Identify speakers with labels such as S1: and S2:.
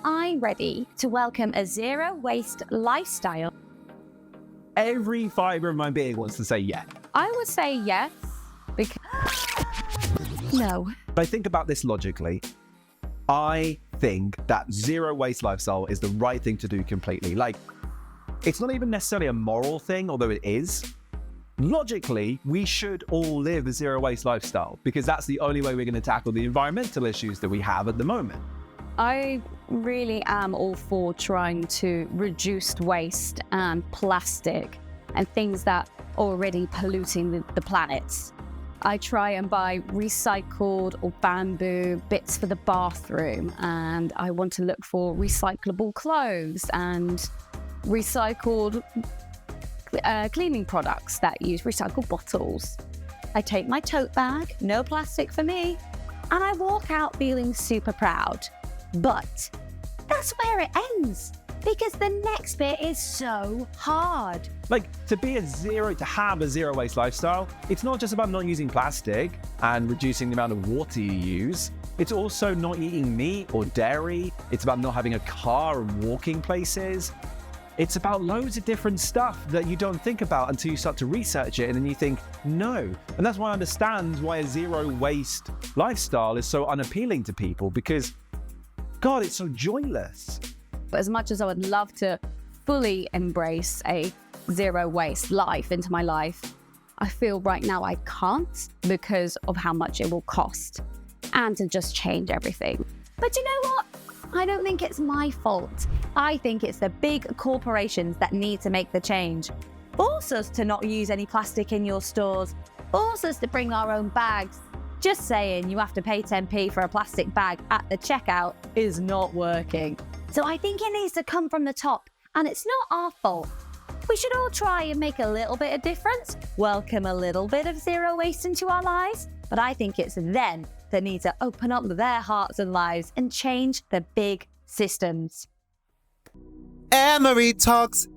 S1: I ready to welcome a zero-waste lifestyle?
S2: Every fiber of my being wants to say yeah.
S1: I would say yes, because... No.
S2: But I think about this logically. I think that zero-waste lifestyle is the right thing to do completely. Like, it's not even necessarily a moral thing, although it is. Logically, we should all live a zero-waste lifestyle because that's the only way we're going to tackle the environmental issues that we have at the moment.
S1: I really am all for trying to reduce waste and plastic and things that are already polluting the planet. I try and buy recycled or bamboo bits for the bathroom, and I want to look for recyclable clothes and recycled cleaning products that use recycled bottles. I take my tote bag, no plastic for me, and I walk out feeling super proud. But that's where it ends, because the next bit is so hard.
S2: Like, to have a zero waste lifestyle, it's not just about not using plastic and reducing the amount of water you use. It's also not eating meat or dairy. It's about not having a car and walking places. It's about loads of different stuff that you don't think about until you start to research it, and then you think, no. And that's why I understand why a zero waste lifestyle is so unappealing to people, because, God, it's so joyless.
S1: But as much as I would love to fully embrace a zero waste life into my life, I feel right now I can't because of how much it will cost and to just change everything. But you know what? I don't think it's my fault. I think it's the big corporations that need to make the change. Force us to not use any plastic in your stores. Force us to bring our own bags. Just saying you have to pay 10p for a plastic bag at the checkout is not working. So I think it needs to come from the top, and it's not our fault. We should all try and make a little bit of difference, welcome a little bit of zero waste into our lives, but I think it's them that need to open up their hearts and lives and change the big systems.
S3: Anne Marie Talks